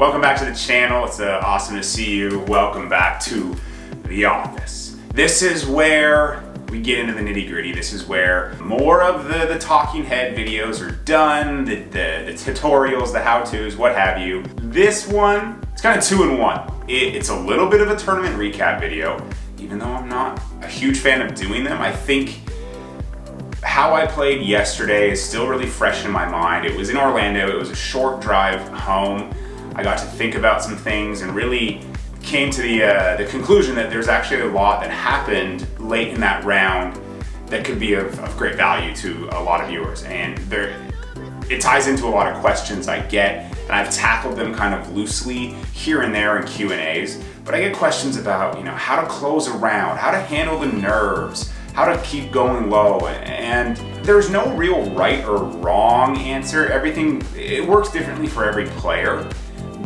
Welcome back to the channel. It's awesome to see you. Welcome back to the office. This is where we get into the nitty-gritty. This is where more of the talking head videos are done, the tutorials, the how-tos, what have you. This one, it's kind of 2-in-1. It's a little bit of a tournament recap video. Even though I'm not a huge fan of doing them, I think how I played yesterday is still really fresh in my mind. It was in Orlando. It was a short drive home. I got to think about some things and really came to the conclusion that there's actually a lot that happened late in that round that could be of great value to a lot of viewers. And it ties into a lot of questions I get, and I've tackled them kind of loosely here and there in Q&As. But I get questions about, how to close a round, how to handle the nerves, how to keep going low, and there's no real right or wrong answer. It works differently for every player.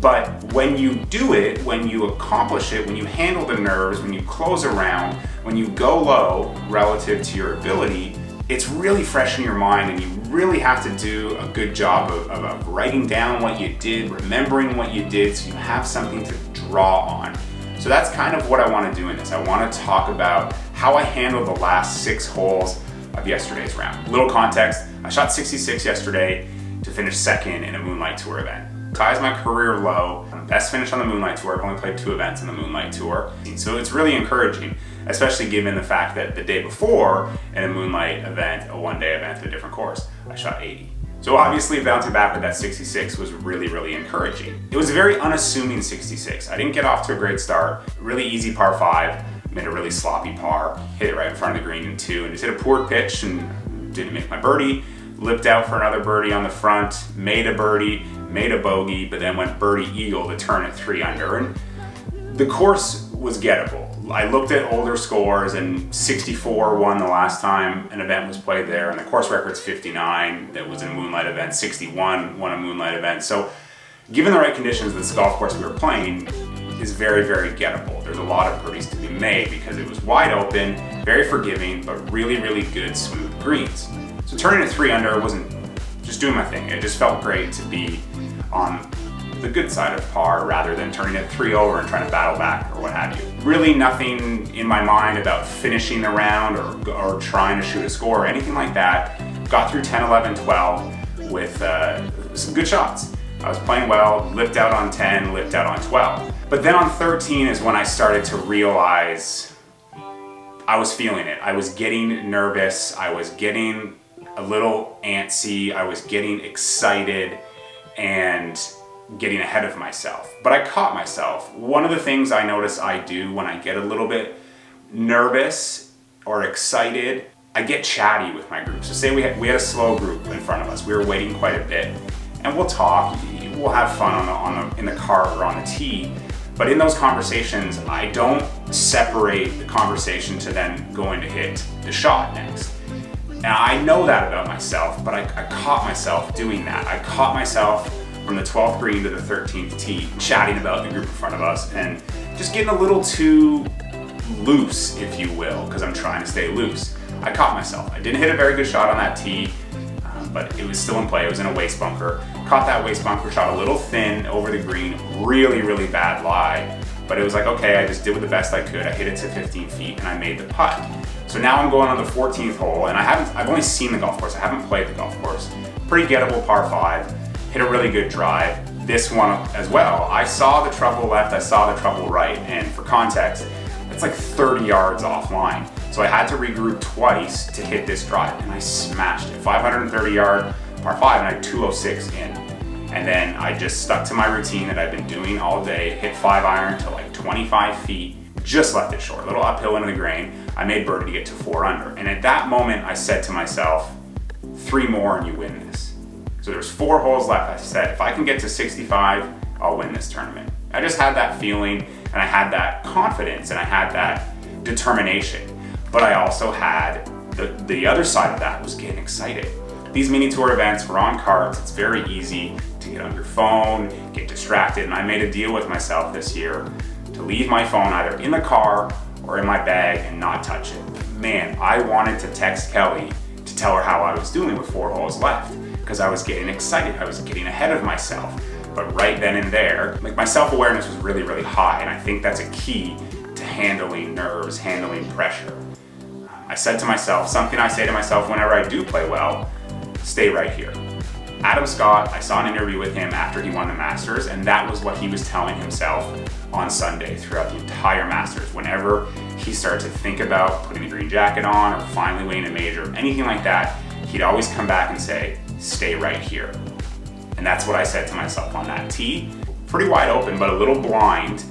But when you do it, when you accomplish it, when you handle the nerves, when you close a round, when you go low relative to your ability, it's really fresh in your mind, and you really have to do a good job of writing down what you did, remembering what you did, so you have something to draw on. So that's kind of what I want to do in this. I want to talk about how I handled the last 6 holes of yesterday's round. Little context, I shot 66 yesterday to finish second in a Moonlight Tour event. Ties my career low. Best finish on the Moonlight Tour. I've only played 2 events in the Moonlight Tour. So it's really encouraging, especially given the fact that the day before in a Moonlight event, a one-day event at a different course, I shot 80. So obviously bouncing back with that 66 was really, really encouraging. It was a very unassuming 66. I didn't get off to a great start. Really easy par 5, made a really sloppy par, hit it right in front of the green in 2, and just hit a poor pitch and didn't make my birdie. Lipped out for another birdie on the front, made a birdie, made a bogey, but then went birdie eagle to turn it 3 under. And the course was gettable. I looked at older scores, and 64 won the last time an event was played there, and the course record's 59. That was in a Moonlight event. 61 won a Moonlight event. So given the right conditions, this golf course we were playing is very, very gettable. There's a lot of birdies to be made because it was wide open, very forgiving, but really, really good, smooth greens. So turning it 3 under wasn't just doing my thing. It just felt great to be on the good side of par rather than turning it 3 over and trying to battle back or what have you. Really nothing in my mind about finishing the round or trying to shoot a score or anything like that. Got through 10, 11, 12 with some good shots. I was playing well, lipped out on 10, lipped out on 12. But then on 13 is when I started to realize I was feeling it. I was getting nervous. I was getting a little antsy. I was getting excited and getting ahead of myself. But I caught myself. One of the things I notice I do when I get a little bit nervous or excited, I get chatty with my group. So say we had a slow group in front of us. We were waiting quite a bit, and we'll talk. We'll have fun in the car or on the tee. But in those conversations, I don't separate the conversation to then going to hit the shot next. And I know that about myself, but I caught myself doing that. I caught myself from the 12th green to the 13th tee, chatting about the group in front of us and just getting a little too loose, if you will, because I'm trying to stay loose. I caught myself. I didn't hit a very good shot on that tee, but it was still in play. It was in a waist bunker. Caught that waist bunker, shot a little thin over the green, really, really bad lie. But it was like, okay, I just did the best I could. I hit it to 15 feet and I made the putt. So now I'm going on the 14th hole, and I've only seen the golf course. I haven't played the golf course. Pretty gettable par 5. Hit a really good drive. This one as well. I saw the trouble left, I saw the trouble right, and for context, it's like 30 yards offline. So I had to regroup twice to hit this drive, and I smashed it. 530 yard par 5, and I had 206 in. And then I just stuck to my routine that I've been doing all day, hit 5-iron to like 25 feet, just left it short, a little uphill into the grain. I made birdie to get to 4 under. And at that moment, I said to myself, 3 more and you win this. So there's 4 holes left. I said, if I can get to 65, I'll win this tournament. I just had that feeling, and I had that confidence, and I had that determination. But I also had the other side of that was getting excited. These mini tour events were on carts. It's very easy to get on your phone, get distracted, and I made a deal with myself this year to leave my phone either in the car or in my bag and not touch it. Man, I wanted to text Kelly to to tell her how I was doing with 4 holes left, because I was getting excited. I was getting ahead of myself. But right then and there, like my self-awareness was really, really high, and I think that's a key to handling nerves, handling pressure. I said to myself, something I say to myself whenever I do play well, stay right here. Adam Scott, I saw an interview with him after he won the Masters, and that was what he was telling himself on Sunday throughout the entire Masters. Whenever he started to think about putting the green jacket on or finally winning a major, anything like that, he'd always come back and say, stay right here. And that's what I said to myself on that tee. Pretty wide open, but a little blind.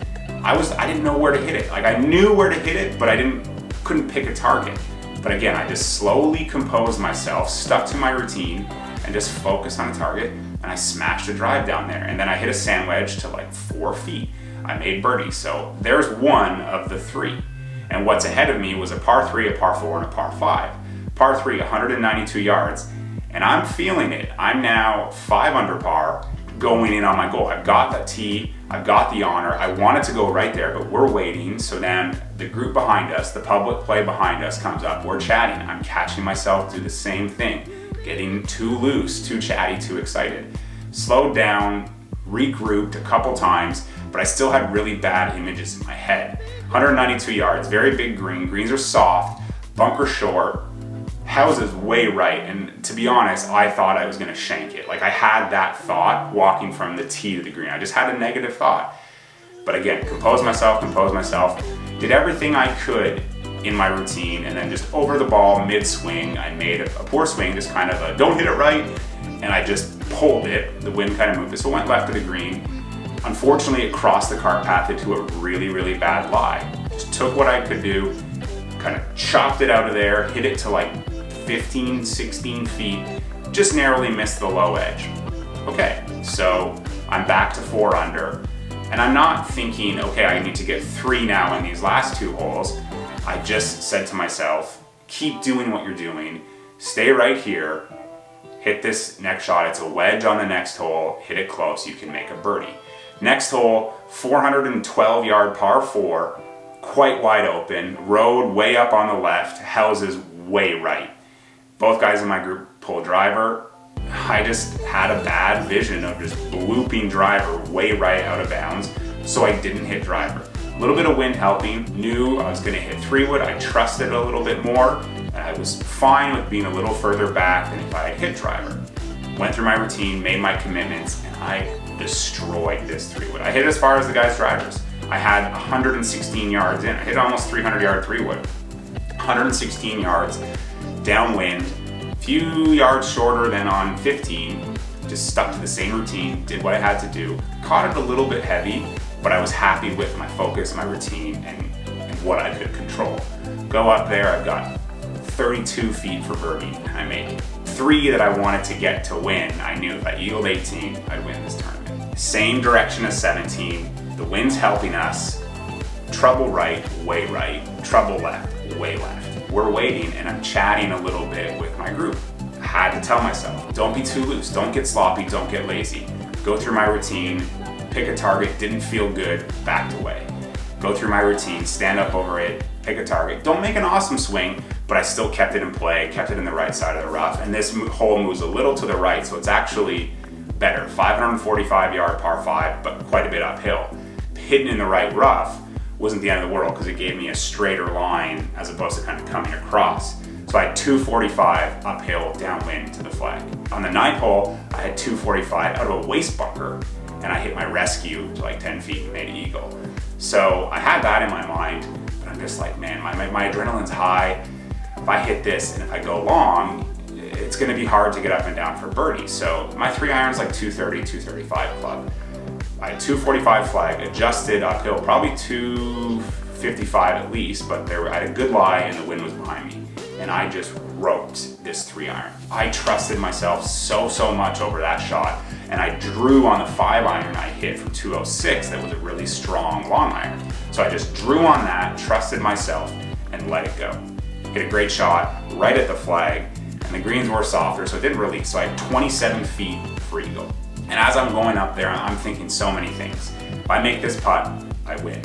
I didn't know where to hit it. Like I knew where to hit it, but I couldn't pick a target. But again, I just slowly composed myself, stuck to my routine, and just focused on a target, and I smashed a drive down there. And then I hit a sand wedge to like 4 feet. I made birdie, so there's one of the 3. And what's ahead of me was a par 3, a par 4, and a par 5. Par 3, 192 yards, and I'm feeling it. I'm now 5 under par, going in on my goal. I've got the tee, I've got the honor. I wanted to go right there, but we're waiting. So then the group behind us, the public play behind us comes up. We're chatting. I'm catching myself do the same thing, getting too loose, too chatty, too excited. Slowed down, regrouped a couple times, but I still had really bad images in my head. 192 yards, very big green. Greens are soft, bunker short, houses way right, and to be honest, I thought I was gonna shank it. Like I had that thought walking from the tee to the green. I just had a negative thought. But again, composed myself, did everything I could in my routine, and then just over the ball, mid-swing, I made a poor swing, just kind of a don't hit it right, and I just pulled it. The wind kind of moved it, so it went left of the green. Unfortunately, it crossed the cart path into a really, really bad lie. Just took what I could do, kind of chopped it out of there, hit it to like 15, 16 feet, just narrowly missed the low edge. Okay, so I'm back to 4 under, and I'm not thinking, okay, I need to get 3 now in these last 2 holes. I just said to myself, keep doing what you're doing, stay right here, hit this next shot. It's a wedge on the next hole, hit it close, you can make a birdie. Next hole, 412 yard par 4, quite wide open, road way up on the left, houses way right. Both guys in my group pull driver. I just had a bad vision of just blooping driver way right out of bounds, so I didn't hit driver. A little bit of wind helping, knew I was gonna hit 3-wood, I trusted a little bit more, and I was fine with being a little further back than if I had hit driver. Went through my routine, made my commitments, and I destroyed this 3-wood. I hit as far as the guys' drivers. I had 116 yards in. I hit almost 300 yard 3-wood. 116 yards, downwind, few yards shorter than on 15, just stuck to the same routine, did what I had to do. Caught it a little bit heavy, but I was happy with my focus, my routine, and what I could control. Go up there, I've got 32 feet for birdie. I make 3 that I wanted to get to win. I knew if I eagled 18, I'd win this tournament. Same direction as 17, the wind's helping us. Trouble right, way right, trouble left, way left. We're waiting, and I'm chatting a little bit with my group. I had to tell myself, don't be too loose, don't get sloppy, don't get lazy. Go through my routine, pick a target, didn't feel good, backed away. Go through my routine, stand up over it, pick a target. Don't make an awesome swing, but I still kept it in play, kept it in the right side of the rough, and this hole moves a little to the right, so it's actually better. 545 yard par 5, but quite a bit uphill. Hitting in the right rough wasn't the end of the world because it gave me a straighter line as opposed to kind of coming across. So I had 245 uphill downwind to the flag. On the 9th hole, I had 245 out of a waist bunker, and I hit my rescue to like 10 feet and made an eagle. So I had that in my mind, but I'm just like, man, my adrenaline's high. If I hit this and if I go long, it's gonna be hard to get up and down for birdie. So my 3-iron's like 230, 235 club. I had 245 flag, adjusted uphill, probably 255 at least, but I had a good lie and the wind was behind me. And I just roped this 3-iron. I trusted myself so much over that shot, and I drew on the 5-iron I hit from 206 that was a really strong long iron. So I just drew on that, trusted myself, and let it go. Hit a great shot right at the flag, and the greens were softer, so it didn't release. So I had 27 feet for eagle. And as I'm going up there, I'm thinking so many things. If I make this putt, I win,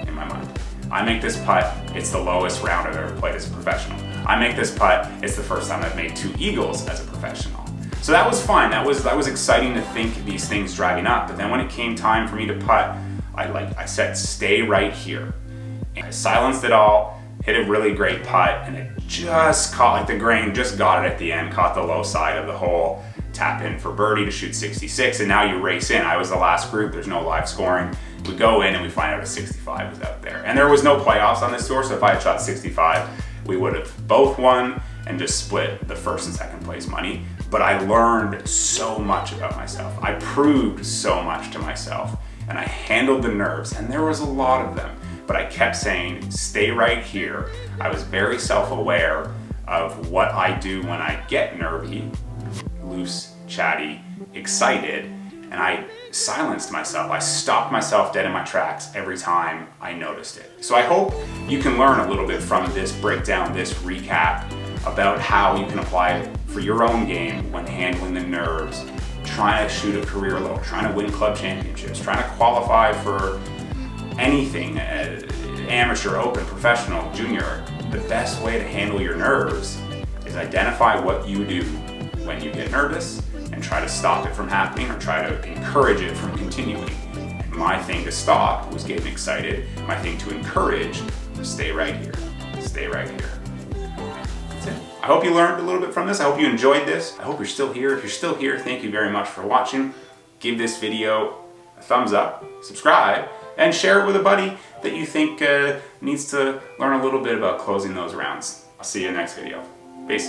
in my mind. I make this putt, it's the lowest round I've ever played as a professional. I make this putt, it's the first time I've made 2 eagles as a professional. So that was fun. That was exciting to think these things driving up. But then when it came time for me to putt, I said, stay right here. And I silenced it all, hit a really great putt, and it just caught, like the grain just got it at the end, caught the low side of the hole, tap in for birdie to shoot 66, and now you race in. I was the last group, there's no live scoring. We go in and we find out a 65 was out there. And there was no playoffs on this tour, so if I had shot 65, we would have both won and just split the first and second place money. But I learned so much about myself. I proved so much to myself, and I handled the nerves, and there was a lot of them. But I kept saying, stay right here. I was very self-aware of what I do when I get nervy, loose, chatty, excited, and I silenced myself. I stopped myself dead in my tracks every time I noticed it. So I hope you can learn a little bit from this breakdown, this recap, about how you can apply it for your own game when handling the nerves, trying to shoot a career low, trying to win club championships, trying to qualify for anything, amateur, open, professional, junior. The best way to handle your nerves is identify what you do when you get nervous and try to stop it from happening or try to encourage it from continuing. And my thing to stop was getting excited. My thing to encourage was stay right here. Stay right here. That's it. I hope you learned a little bit from this. I hope you enjoyed this. I hope you're still here. If you're still here, thank you very much for watching. Give this video a thumbs up, subscribe, and share it with a buddy that you think needs to learn a little bit about closing those rounds. I'll see you in the next video. Peace.